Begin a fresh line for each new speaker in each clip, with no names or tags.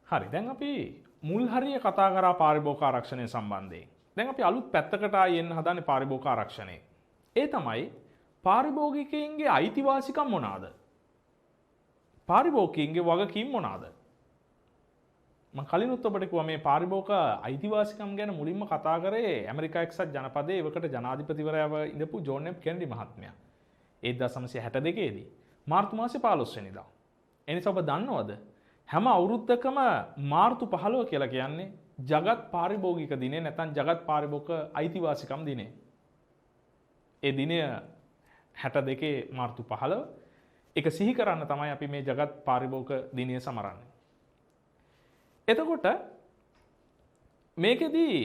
හරි. දැන් අපි මුල් හරිය කතා කරා පාරිභෝගික ආරක්ෂණය සම්බන්ධයෙන්. දැන් අපි අලුත් පැත්තකට ආයෙ එන්න හදන්නේ පාරිභෝගික ආරක්ෂණය. ඒ තමයි පාරිභෝගිකයින්ගේ අයිතිවාසිකම් මොනවාද? පාරිභෝගිකයින්ගේ වගකීම් මොනවාද? මම කලිනුත් ඔබට කිව්වා මේ පාරිභෝගික අයිතිවාසිකම් ගැන මුලින්ම කතා කරේ ඇමරිකා එක්සත් ජනපදයේ එවකට ජනාධිපතිවරයාව ඉඳපු ජෝන් එෆ් කෙනඩි මහත්මයා. 1962 දී මාර්තු මාසේ 15 වෙනිදා. එනිසා ඔබ දන්නවද? හැම අවුරුද්දකම මාර්තු 15 කියලා කියන්නේ ජගත් පාරිභෝගික දිනය නැත්නම් ජගත් පාරිභෝගික අයිතිවාසිකම් දිනය. ඒ දිනය 62 මාර්තු 15 ඒක සිහි කරන්න තමයි අපි මේ ජගත් පාරිභෝගික දිනය සමරන්නේ. එතකොට මේකෙදී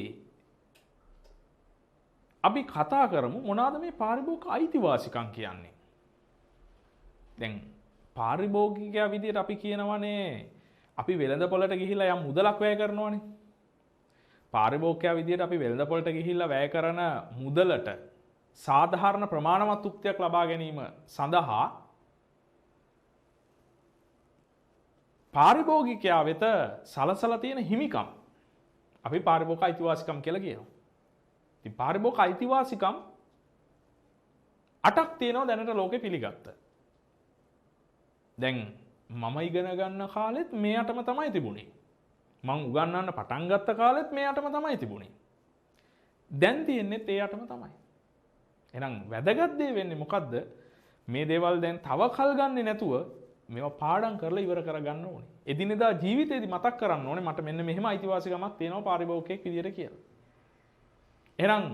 අපි කතා කරමු මොනවාද මේ පාරිභෝගික අයිතිවාසිකම් කියන්නේ. දැන් පාරිභෝගිකයා විදියට අපි කියනවනේ අපි වෙළඳපොළට ගිහිල්ලා යම් මුදලක් වැය කරනවනේ. පාරිභෝගිකයා විදියට අපි වෙළඳපොළට ගිහිල්ලා වැය කරන මුදලට සාධාරණ ප්‍රමාණවත් උක්තියක් ලබා ගැනීම සඳහා පාරිභෝගිකයා වෙත සලසලා තියෙන හිමිකම් අපි පාරිභෝගික අයිතිවාසිකම් කියලා කියනවා. ඉතින් පාරිභෝගික අයිතිවාසිකම් 8ක් තියෙනවා දැනට ලෝකෙ පිළිගත්ත. දැන් මම ඉගෙන ගන්න කාලෙත් මේ 8ම තමයි තිබුණේ. මං උගන්වන්න පටන් ගත්ත කාලෙත් මේ 8ම තමයි තිබුණේ. දැන් තියෙන්නේ ඒ 8ම තමයි. එහෙනම් වැදගත් දේ වෙන්නේ මොකද්ද? මේ දේවල් දැන් තව කල් ගන්නේ නැතුව මේවා පාඩම් කරලා ඉවර කරගන්න ඕනේ. එදිනෙදා ජීවිතේදී මතක් කරන්න ඕනේ මට මෙන්න මෙහෙම අයිතිවාසිකමක් තියෙනවා පාරිභෝගිකයෙක් විදියට කියලා. එහෙනම්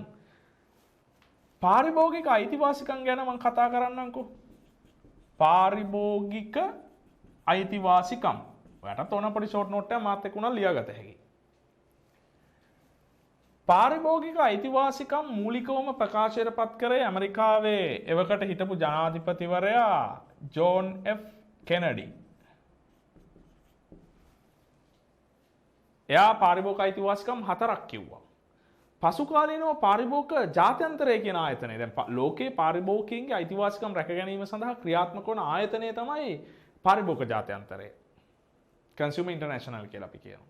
පාරිභෝගික අයිතිවාසිකම් ගැන මම කතා කරන්නම්කෝ. පාරිභෝගික අයිතිවාසිකම්. ඔයාලට ඕන පොඩි ෂෝට් නෝට් එකක් මාත් එක්ක උනන් ලියාගත හැකියි. පාරිභෝගික අයිතිවාසිකම් මූලිකවම ප්‍රකාශයටපත් කරේ ඇමරිකාවේ එවකට හිටපු ජනාධිපතිවරයා ජෝන් එෆ් කෙනඩි. එයා පාරිභෝගික අයිතිවාසිකම් 4ක් කිව්වා. පසු කාලීනව පාරිභෝගික ජාත්‍යන්තරය කියන ආයතනය දැන් ලෝකේ පාරිභෝගිකයන්ගේ අයිතිවාසිකම් රැක ගැනීම සඳහා ක්‍රියාත්මක වන ආයතනය තමයි පාරිභෝගික ජාත්‍යන්තරය. කන්සියුමර් ඉන්ටර්නැෂනල් කියලා අපි කියනවා.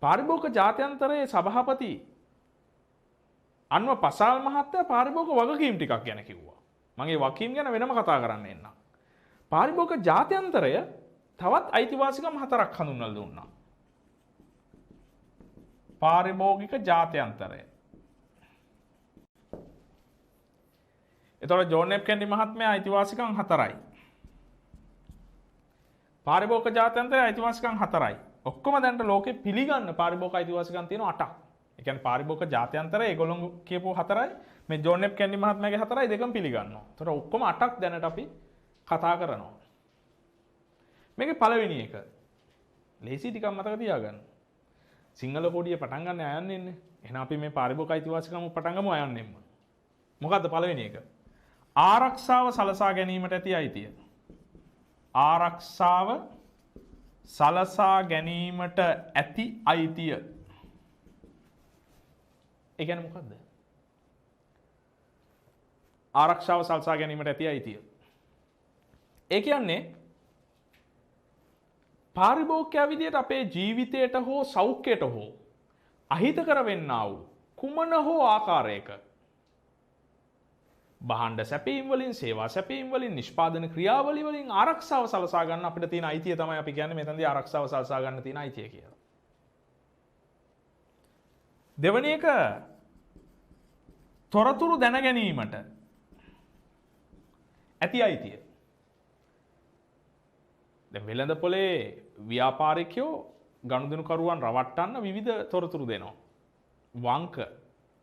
පාරිභෝගික ජාත්‍යන්තරයේ සභාපති අන්ව පසාල් මහත්තයා පාරිභෝගික වගකීම් ටිකක් ගැන කිව්වා. මම ඒ වගකීම් ගැන වෙනම කතා කරන්න එන්නම්. පාරිභෝගික ජාත්‍යන්තරය තවත් අයිතිවාසිකම් 4ක් හඳුන්වලා දුන්නා. පාරිභෝගික ජාත්‍යන්තරය. එතකොට ජෝන් එෆ් කෙනඩි මහත්මයා අයිතිවාසිකම් 4යි. පාරිභෝගික ජාත්‍යන්තරය අයිතිවාසිකම් 4යි. ඔක්කොම දැන්ට ලෝකෙ පිළිගන්න පාරිභෝගික අයිතිවාසිකම් තියෙනවා 8ක්. ඒ කියන්නේ පාරිභෝගික ජාත්‍යන්තරය ඒගොල්ලෝ කියපු 4යි මේ ජෝන් එෆ් කෙනඩි මහත්මයාගේ 4යි දෙකම පිළිගන්නවා. එතකොට ඔක්කොම 8ක් දැනට අපි කතා කරනවා. මේකේ පළවෙනි එක. ලේසි ටිකක් මතක තියාගන්න. සිංහල කොඩිය පටන් ගන්න අයන්න එන්නේ. එහෙනම් අපි මේ පාරිභෝගික අයිතිවාසිකම් පටන් ගමු අයන්නෙන්න. මොකද්ද පළවෙනි එක? ආරක්ෂාව සලසා ගැනීමට ඇති අයිතිය. ආරක්ෂාව සලසා ගැනීමට ඇති අයිතිය. ඒ කියන්නේ මොකද්ද? ආරක්ෂාව සලසා ගැනීමට ඇති අයිතිය. ඒ කියන්නේ පාරිභෝගිකයා විදියට අපේ ජීවිතයට හෝ සෞඛ්‍යයට හෝ අහිතකර වෙන්නා වූ කුමන හෝ ආකාරයක භාණ්ඩ සැපීම් වලින් සේවා සැපීම් වලින් නිෂ්පාදන ක්‍රියාවලිය වලින් ආරක්ෂාව සලසා ගන්න අපිට තියෙන අයිතිය තමයි අපි කියන්නේ මෙතනදී ආරක්ෂාව සලසා ගන්න තියෙන අයිතිය කියලා. දෙවැනි එක තොරතුරු දැන ගැනීමට ඇති අයිතිය. දැන් වෙළඳපොලේ ව්‍යාපාරිකයෝ ගනුදෙනුකරුවන් රවට්ටන්න විවිධ තොරතුරු දෙනවා.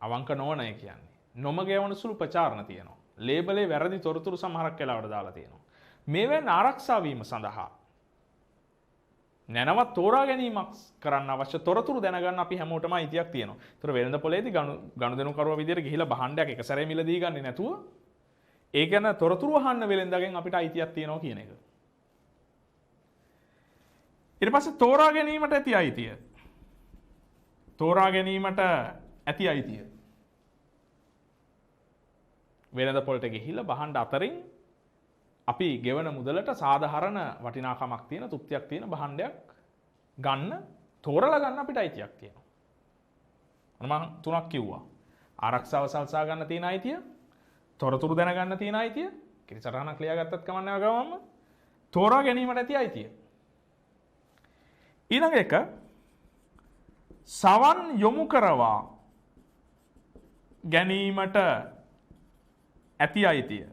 අවංක නොවන අය කියන්නේ. නොමග යවන සුළු ප්‍රචාරණ තියෙනවා. ලේබලේ වැරදි තොරතුරු සමහරක් වෙලාවට දාලා තියෙනවා. මේවෙන් ආරක්ෂා වීම සඳහා නැනවත් තෝරා ගැනීමක් කරන්න අවශ්‍ය තොරතුරු දැනගන්න අපි හැමෝටම අයිතියක් තියෙනවා. ඒතර වෙළඳපොලේදී ගනුදෙනුකරුවා විදියට ගිහිලා භාණ්ඩයක් එක සැරේ මිලදී ගන්නේ නැතුව ඒ ගැන තොරතුරු අහන්න වෙළෙන්දාගෙන් අපිට අයිතියක් තියෙනවා කියන එක. ඊට පස්සේ තෝරා ගැනීමට ඇති අයිතිය. තෝරා ගැනීමට ඇති අයිතිය. වෙළඳපොළට ගිහිල්ලා භාණ්ඩ අතරින් අපි ගෙවන මුදලට සාධාරණ වටිනාකමක් තියෙන තෘප්තියක් තියෙන භාණ්ඩයක් ගන්න තෝරලා ගන්න අපිට අයිතියක් තියෙනවා. මම තුනක් කිව්වා. ආරක්ෂාව සලසා ගන්න තියෙන අයිතිය, තොරතුරු දැනගන්න තියෙන අයිතිය, කිරිසටහනක් ලියාගත්තත් කමක් නැහැ ගමම තෝරා ගැනීමට ඇති අයිතිය. ඊළඟ එක සවන් යොමු කරවා ගැනීමට ඇති අයිතිය.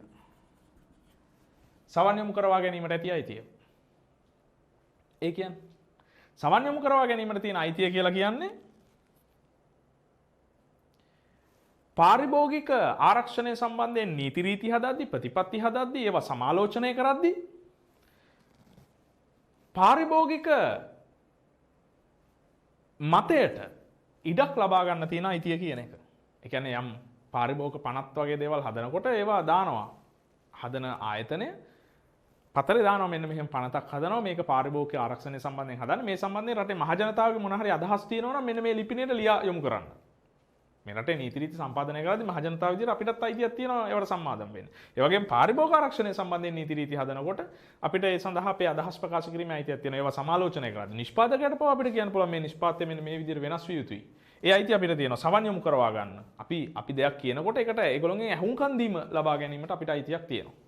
සවන් යොමු කරවා ගැනීමට ඇති අයිතිය. ඒ කියන්නේ සවන් යොමු කරවා ගැනීමට තියෙන අයිතිය කියලා කියන්නේ පාරිභෝගික ආරක්ෂණය සම්බන්ධයෙන් නීති රීති හදද්දී ප්‍රතිපත්ති හදද්දී ඒවා සමාලෝචනය කරද්දී පාරිභෝගික මතයට ඉඩක් ලබා ගන්න තියෙන අයිතිය කියන එක. ඒ කියන්නේ යම් පාරිභෝගික පනත් වගේ දේවල් හදනකොට ඒවා දානවා. හදන ආයතනය පතරේ දානවා මෙන්න මෙහෙම පනතක් හදනවා මේක පාරිභෝගික ආරක්ෂණය සම්බන්ධයෙන් හදන්න. මේ සම්බන්ධයෙන් රටේ මහ ජනතාවගේ මොන හරි අදහස් තියෙනවා නම් මෙන්න මේ ලිපිණයට ලියා යොමු කරන්න. මේ රටේ නීති රීති සම්පාදනය කරද්දී මහ ජනතාව විදිහට අපිටත් අයිතියක් තියෙනවා ඒවට සම්මාදම් වෙන්න. ඒ වගේම පාරිභෝගික ආරක්ෂණය සම්බන්ධයෙන් නීති රීති හදනකොට අපිට ඒ සඳහා අපේ අදහස් ප්‍රකාශ කිරීමේ අයිතියක් තියෙනවා. ඒවා සමාලෝචනය කරද්දී නිෂ්පාදකයට පව අපිට කියන්න පුළුවන් මේ නිෂ්පාදනය මෙන්න මේ විදිහට වෙනස් විය යුතුයි. ඒ අයිතිය අපිට තියෙනවා. සවන් යොමු කරවා ගන්න. අපි දෙයක් කියනකොට ඒකට ඒගොල්ලෝගේ ඇහුම්කන් දීම ලබා ගැනීමට අපිට අයිතියක් තියෙනවා.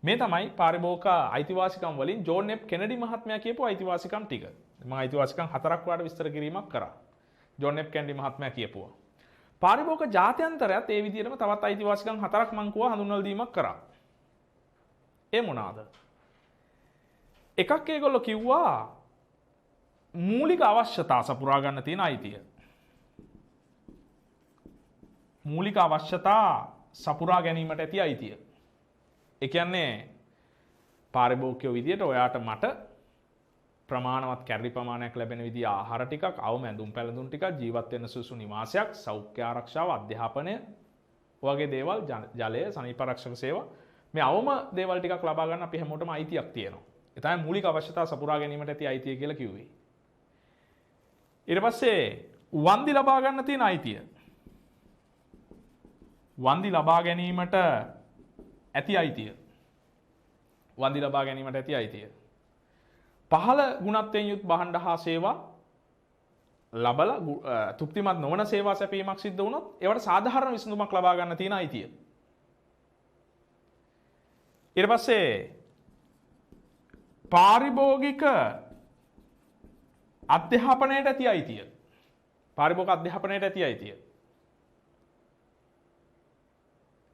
මේ තමයි පාරිභෝගික අයිතිවාසිකම් වලින් ජෝන් එෆ් කෙනඩි මහත්මයා කියපු අයිතිවාසිකම් ටික. මම අයිතිවාසිකම් 4ක් වාට විස්තර කිරීමක් කරා. ජෝන් එෆ් කෙනඩි මහත්මයා කියපුවා. පාරිභෝගික ජාත්‍යන්තරයත් ඒ විදිහටම තවත් අයිතිවාසිකම් 4ක් මං කිව්වා හඳුන්වලා දීමක් කරා. ඒ මොනවාද? එකක් ඒගොල්ලෝ කිව්වා මූලික අවශ්‍යතා සපුරා ගන්න තියෙන අයිතිය. මූලික අවශ්‍යතා සපුරා ගැනීමට ඇති අයිතිය. ඒ කියන්නේ පාරිභෝගිකයෝ විදියට ඔයාට මට ප්‍රමාණවත් කැරලි ප්‍රමාණයක් ලැබෙන විදිහ ආහාර ටිකක්, අවම ඇඳුම් පැළඳුම් ටිකක්, ජීවත් වෙන්න සුසු නිවාසයක්, සෞඛ්‍ය ආරක්ෂාව, අධ්‍යාපනය වගේ දේවල්, ජලය, සනීප ආරක්ෂක සේවා මේ අවම දේවල් ටිකක් ලබා ගන්න අපි හැමෝටම අයිතියක් තියෙනවා. ඒ තමයි මූලික අවශ්‍යතා සපුරා ගැනීමට ඇති අයිතිය කියලා කිව්වේ. ඊට පස්සේ වන්දි ලබා ගන්න තියෙන අයිතිය. වන්දි ලබා ගැනීමට ඇති අයිතිය. වන්දි ලබා ගැනීමට ඇති අයිතිය. පහළ ගුණත්වයෙන් යුත් භාණ්ඩ හා සේවා ලබලා තෘප්තිමත් නොවන සේවා සැපීමක් සිද්ධ වුණොත් ඒවට සාධාරණ විසඳුමක් ලබා ගන්න තියෙන අයිතිය. ඊට පස්සේ පාරිභෝගික අධ්‍යාපනයට ඇති අයිතිය. පාරිභෝගික අධ්‍යාපනයට ඇති අයිතිය.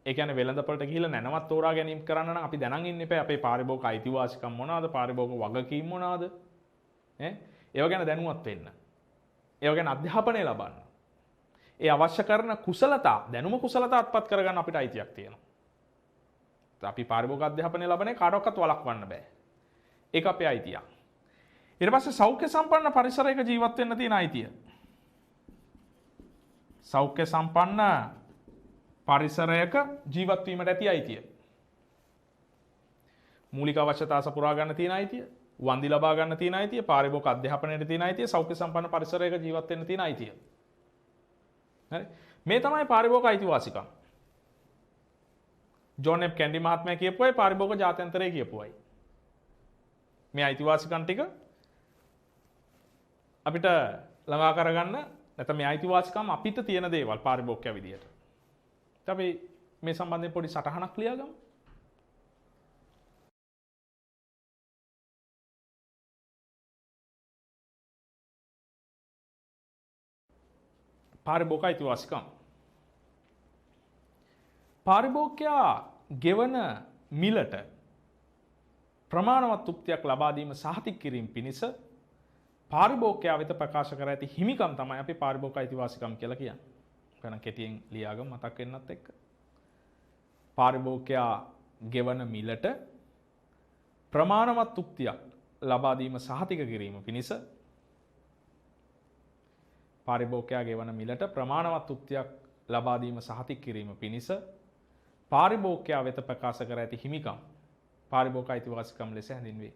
ඒ කියන්නේ වෙළඳපොළට ගිහිල්ලා නැනවත් තෝරා ගැනීම කරන්න නම් අපි දැනන් ඉන්න එපා අපේ පාරිභෝගික අයිතිවාසිකම් මොනවාද පාරිභෝගික වගකීම් මොනවාද ඒව ගැන දැනුවත් වෙන්න. ඒව ගැන අධ්‍යාපනය ලබන්න. ඒ අවශ්‍ය කරන කුසලතා දැනුම කුසලතා අත්පත් කරගන්න අපිට අයිතියක් තියෙනවා. අපි පාරිභෝගික අධ්‍යාපනය ලබන්නේ කාටවත් වළක්වන්න බෑ. ඒක අපේ අයිතියක්. ඊට පස්සේ සෞඛ්‍ය සම්පන්න පරිසරයක ජීවත් වෙන්න තියෙන අයිතිය. සෞඛ්‍ය සම්පන්න පරිසරයක ජීවත් වීමට ඇති අයිතිය. මූලික අවශ්‍යතා සපුරා ගන්න තියෙන අයිතිය, වන්දි ලබා ගන්න තියෙන අයිතිය, පාරිභෝගික අධ්‍යාපනයට තියෙන අයිතිය, සෞඛ්‍ය සම්පන්න පරිසරයක ජීවත් වෙන්න තියෙන අයිතිය. හරි. මේ තමයි පාරිභෝගික අයිතිවාසිකම්. ජෝන් එෆ් කෙනඩි මහත්මයා කියපුවයි පාරිභෝගික ජාත්‍යන්තරය කියපුවයි. මේ අයිතිවාසිකම් ටික අපිට ළඟා කරගන්න නැත්නම් මේ අයිතිවාසිකම් අපිට තියෙන දේවල් පාරිභෝගිකයා විදියට. අපි මේ සම්බන්ධයෙන් පොඩි සටහනක් ලියාගමු. පාරිභෝගික අයිතිවාසිකම්. පාරිභෝගිකයා ගෙවන මිලට ප්‍රමාණවත් තෘප්තියක් ලබා දීම සහතික කිරීම පිණිස පාරිභෝගිකයා වෙත ප්‍රකාශ කර ඇති හිමිකම් තමයි අපි පාරිභෝගික අයිතිවාසිකම් කියලා කියන්නේ. ගණන් කෙටියෙන් ලියාගමු මතක් වෙන්නත් එක්ක. පාරිභෝගිකයා ගෙවන මිලට ප්‍රමාණවත් තෘප්තියක් ලබා දීම සහතික කිරීම පිණිස පාරිභෝගිකයා ගෙවන මිලට ප්‍රමාණවත් තෘප්තියක් ලබා දීම සහතික කිරීම පිණිස පාරිභෝගිකයා වෙත ප්‍රකාශ කර ඇති හිමිකම් පාරිභෝගික අයිතිවාසිකම් ලෙස හැඳින්වේ.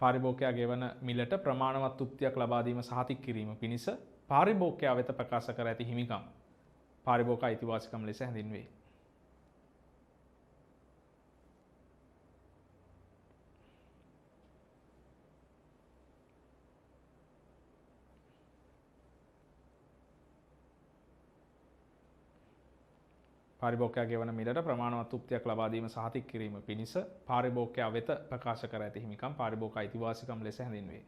පාරිභෝගිකයා ගෙවන මිලට ප්‍රමාණවත් තෘප්තියක් ලබා දීම සහතික කිරීම පිණිස පාරිභෝගිකයා වෙත ප්‍රකාශ කර ඇති හිමිකම් පාරිභෝගික අයිතිවාසිකම් ලෙස හැඳින්වේ. පාරිභෝගිකයා ගෙවන මිලට ප්‍රමාණවත් උක්තියක් ලබා දීම සහතික කිරීම පිණිස පාරිභෝගිකයා වෙත ප්‍රකාශ කර ඇති හිමිකම් පාරිභෝගික අයිතිවාසිකම් ලෙස හැඳින්වේ.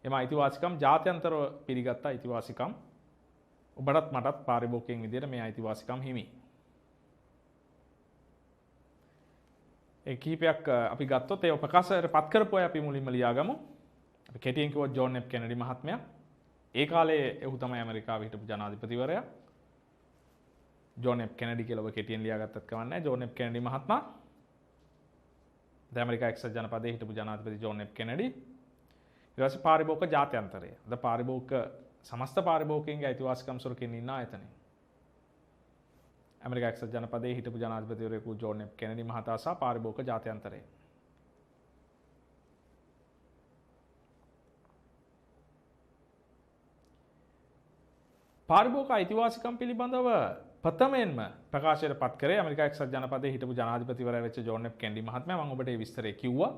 එම අයිතිවාසිකම් ජාත්‍යන්තරව පිළිගත් අයිතිවාසිකම්. ඔබටත් මටත් පාරිභෝගිකයන් විදිහට මේ අයිතිවාසිකම් හිමි. ඒ කීපයක් අපි ගත්තොත් ඒ ප්‍රකාශයට පත් කරපු අය අපි මුලින්ම ලියාගමු. අපි කෙටියෙන් කිව්වොත් ජෝන් එෆ් කෙනඩි මහත්මයා. ඒ කාලේ ඔහු තමයි ඇමරිකාවේ හිටපු ජනාධිපතිවරයා. ජෝන් එෆ් කෙනඩි කියලා ඔබ කෙටියෙන් ලියාගත්තත් කමක් නැහැ. ජෝන් එෆ් කෙනඩි මහත්මයා. ඇමරිකා එක්සත් ජනපදයේ හිටපු ජනාධිපති ජෝන් එෆ් කෙනඩි. ඊට පස්සේ පාරිභෝගික ජාත්‍යන්තරය. අද පාරිභෝගික සමස්ත පාරිභෝගිකයන්ගේ අයිතිවාසිකම් සුරකින්න ඉන්න ආයතනය. ඇමරිකා එක්සත් ජනපදයේ හිටපු ජනාධිපතිවරයෙකු ජෝන් එෆ් කෙනඩි මහතා සහ පාරිභෝගික ජාත්‍යන්තරය. පාරිභෝගික අයිතිවාසිකම් පිළිබඳව ප්‍රථමයෙන්ම ප්‍රකාශයට පත් කරේ ඇමරිකා එක්සත් ජනපදයේ හිටපු ජනාධිපතිවරයා වෙච්ච ජෝන් එෆ් කෙනඩි මහත්මයා. මම ඔබට මේ විස්තරය කිව්වා.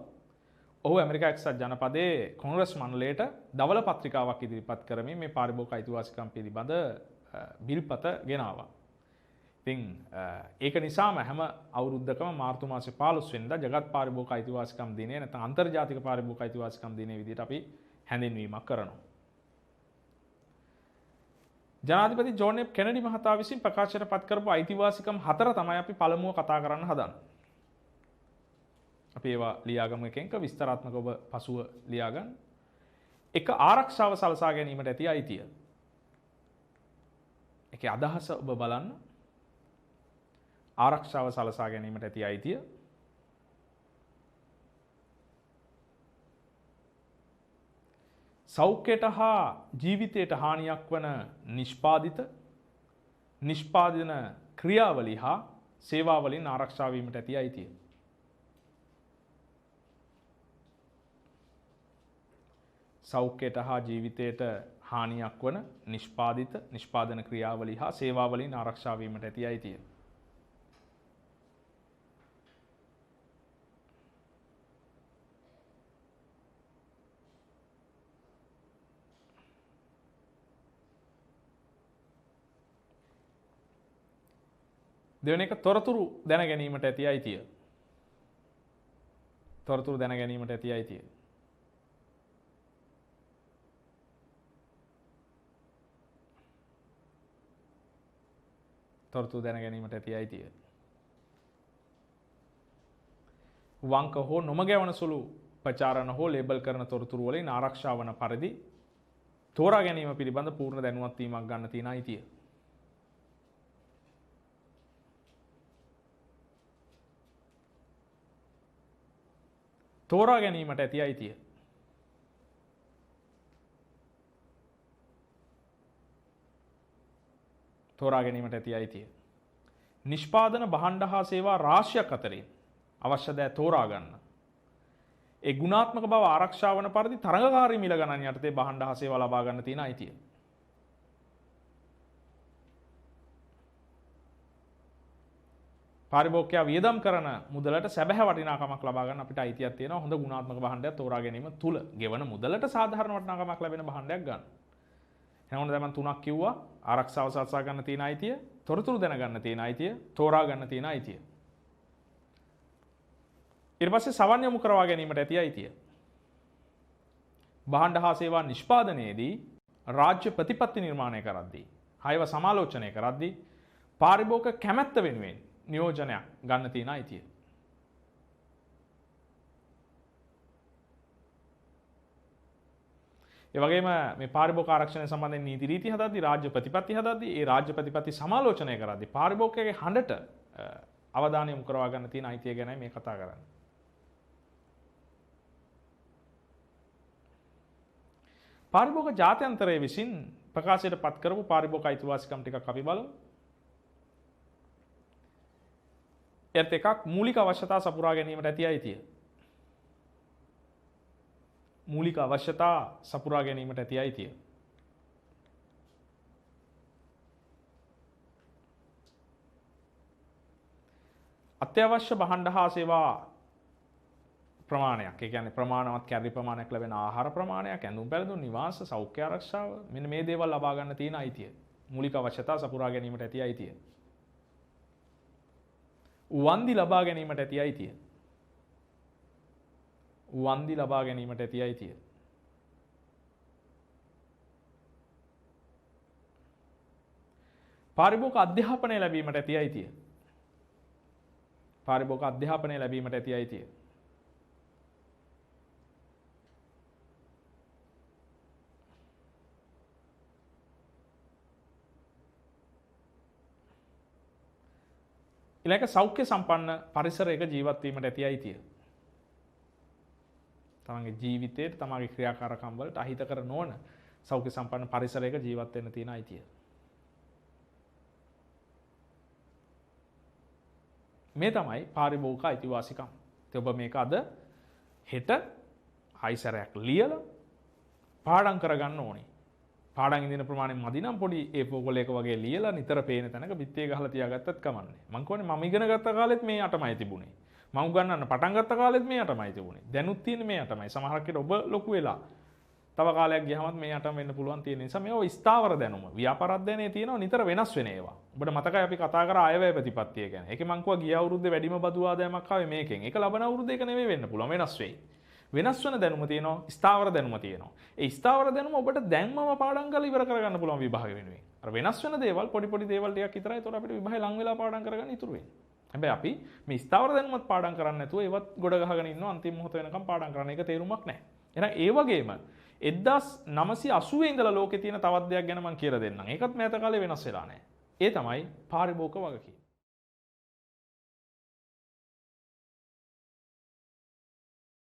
ඔහු ඇමරිකා එක්සත් ජනපදයේ කොංග්‍රස් මණ්ඩලයට දවල පත්‍රිකාවක් ඉදිරිපත් කරමින් මේ පාරිභෝගික අයිතිවාසිකම් පිළිබඳ බිල්පත ගෙනාවා. ඉතින් ඒක නිසාම හැම අවුරුද්දකම මාර්තු මාසේ 15 වෙනිදා ජගත් පාරිභෝගික අයිතිවාසිකම් දිනය නැත්නම් අන්තර්ජාතික පාරිභෝගික අයිතිවාසිකම් දිනය විදිහට අපි හැඳින්වීමක් කරනවා. ජනාධිපති ජෝන් එෆ් කෙනඩි මහතා විසින් ප්‍රකාශයට පත් කරපු අයිතිවාසිකම් 4 තමයි අපි පළමුව කතා කරන්න හදන්නේ. අපි ඒවා ලියාගමු එකෙන්ක විස්තරාත්මක ඔබ පසුව ලියාගන්න. එක ආරක්ෂාව සලසා ගැනීමට ඇති අයිතිය. ඒකේ අදහස ඔබ බලන්න. ආරක්ෂාව සලසා ගැනීමට ඇති අයිතිය. සෞඛ්‍යයට හා ජීවිතයට හානියක් වන නිෂ්පාදන ක්‍රියාවලි හා සේවාවලින් ආරක්ෂා වීමට ඇති අයිතිය. සෞඛ්‍යයට හා ජීවිතයට හානියක් වන නිෂ්පාදන ක්‍රියාවලි හා සේවාවලින් ආරක්ෂා වීමට ඇති අයිතිය. දෙවෙනි එක තොරතුරු දැන ගැනීමට ඇති අයිතිය. තොරතුරු දැන ගැනීමට ඇති අයිතිය. තොරතුරු දැන ගැනීමට ඇති අයිතිය. වංක හෝ නොමගැවන සුළු ප්‍රචාරණ හෝ ලේබල් කරන තොරතුරු වලින් ආරක්ෂා වන පරිදි තෝරා ගැනීම පිළිබඳ පූර්ණ දැනුවත් වීමක් ගන්න තියෙන අයිතිය. තෝරා ගැනීමට ඇති අයිතිය. තෝරා ගැනීමට ඇති අයිතිය. නිෂ්පාදන භාණ්ඩ හා සේවා රාශියක් අතරින් අවශ්‍ය දෑ තෝරා ගන්න. ඒ ගුණාත්මක බව ආරක්ෂා වන පරිදි තරඟකාරී මිල ගණන් යටතේ භාණ්ඩ හා සේවා ලබා ගන්න තියෙන අයිතිය. පාරිභෝගිකයා වියදම් කරන මුදලට සැබෑ වටිනාකමක් ලබා ගන්න අපිට අයිතියක් තියෙනවා. හොඳ ගුණාත්මක භාණ්ඩයක් තෝරා ගැනීම තුල ගෙවන මුදලට සාධාරණ වටිනාකමක් ලැබෙන භාණ්ඩයක් ගන්න. එහෙනම් දැන් මම තුනක් කිව්වා. ආරක්ෂාව සලසා ගන්න තියෙන අයිතිය, තොරතුරු දැන ගන්න තියෙන අයිතිය, තෝරා ගන්න තියෙන අයිතිය. ඊට පස්සේ සවන් යොමු කරවා ගැනීමට ඇති අයිතිය. භාණ්ඩ හා සේවා නිෂ්පාදනයේදී රාජ්‍ය ප්‍රතිපත්ති නිර්මාණය කරද්දී, හයව සමාලෝචනය කරද්දී පාරිභෝගික කැමැත්ත වෙනුවෙන් නියෝජනයක් ගන්න තියෙන අයිතිය. ඒ වගේම මේ පාරිභෝගික ආරක්ෂණය සම්බන්ධයෙන් නීති රීති හදද්දී, රාජ්‍ය ප්‍රතිපත්ති හදද්දී, ඒ රාජ්‍ය ප්‍රතිපත්ති සමාලෝචනය කරද්දී පාරිභෝගිකගේ හඬට අවධානය යොමු කරවා ගන්න තියෙන අයිතිය ගැනයි මේ කතා කරන්නේ. පාරිභෝගික ජාත්‍යන්තරය විසින් ප්‍රකාශයට පත් කරපු පාරිභෝගික අයිතිවාසිකම් ටිකක් අපි බලමු. එත් එකක් මූලික අවශ්‍යතා සපුරා ගැනීමට ඇති අයිතිය. මූලික අවශ්‍යතා සපුරා ගැනීමට ඇති අයිතිය. අත්‍යවශ්‍ය භාණ්ඩ හා සේවා ප්‍රමාණයක්. ඒ කියන්නේ ප්‍රමාණවත් කැලරි ප්‍රමාණයක් ලැබෙන ආහාර ප්‍රමාණයක්, ඇඳුම් පැළඳුම්, නිවාස, සෞඛ්‍ය ආරක්ෂාව, මෙන්න මේ දේවල් ලබා ගන්න තියෙන අයිතිය. මූලික අවශ්‍යතා සපුරා ගැනීමට ඇති අයිතිය. වන්දි ලබා ගැනීමට ඇති අයිතිය. වන්දි ලබා ගැනීමට ඇති අයිතිය. පාරිභෝගික අධ්‍යාපනය ලැබීමට ඇති අයිතිය. පාරිභෝගික අධ්‍යාපනය ලැබීමට ඇති අයිතිය. ඊළඟ සෞඛ්‍ය සම්පන්න පරිසරයක ජීවත් වීමට ඇති අයිතිය. තමන්ගේ ජීවිතේට තමන්ගේ ක්‍රියාකාරකම් වලට අහිතකර නොවන සෞඛ්‍ය සම්පන්න පරිසරයක ජීවත් වෙන්න තියෙන අයිතිය. මේ තමයි පාරිභෝගික අයිතිවාසිකම්. ඔබ මේක අද හෙට හයිසරයක් ලියලා පාඩම් කරගන්න ඕනේ. පාඩම් ඉදින ප්‍රමාණය මදි නම් පොඩි A4 එක වගේ ලියලා නිතර පේන තැනක බිත්තිය ගහලා තියාගත්තත් කමන්නේ. මං කියන්නේ මම ඉගෙන ගත්ත කාලෙත් මේ අටමයි තිබුණේ. මම උගන්නන්න පටන් ගත්ත කාලෙත් මේ අටමයි තිබුණේ. දැනුත් තියෙන්නේ මේ අටමයි. සමහරක් විට ඔබ ලොකු වෙලා තව කාලයක් ගියහමත් මේ අටම වෙන්න පුළුවන් තියෙන නිසා මේවා ස්ථාවර දැනුම. ව්‍යාපාර අධ්‍යයනයේ තියෙනවා නිතර වෙනස් වෙන ඒවා. ඔබට මතකයි අපි කතා කරා අයවැය ප්‍රතිපත්තිය ගැන. ඒකේ මං කිව්වා ගිය අවුරුද්දේ වැඩිම බදු ආදායමක් ආවේ මේකෙන්. ඒක ලබන අවුරුද්දේ ඒක නෙවෙයි වෙන්න පුළුවන් වෙනස් වෙයි. වෙනස් වෙන දැනුම තියෙනවා, ස්ථාවර දැනුම තියෙනවා. ඒ ස්ථාවර දැනුම ඔබට දැන්මම පාඩම් කරලා ඉවර කරගන්න පුළුවන් විභාග වෙනුවෙන්. අර වෙනස් වෙන දේවල් පොඩි දේවල් ටිකක් විතරයි. ඒතකොට අපිට විභාගේ ලඟ වෙලා පාඩම් කරගන්න ඉතුරු වෙන්නේ. හැබැයි අපි මේ ස්ථාවර දැනුමත් පාඩම් කරන්නේ නැතුව ඒවත් ගොඩ ගහගෙන ඉන්නවා අන්තිම මොහොත වෙනකම් පාඩම් කරන්න. ඒක තේරුමක් නැහැ. එහෙනම් ඒ වගේම 1980 ඉඳලා ලෝකේ තියෙන තවත් දෙයක් ගැන මම කියලා දෙන්නම්. ඒකත් මෑත කාලේ වෙනස් වෙලා නැහැ. ඒ තමයි පාරිභෝගික වගකීම.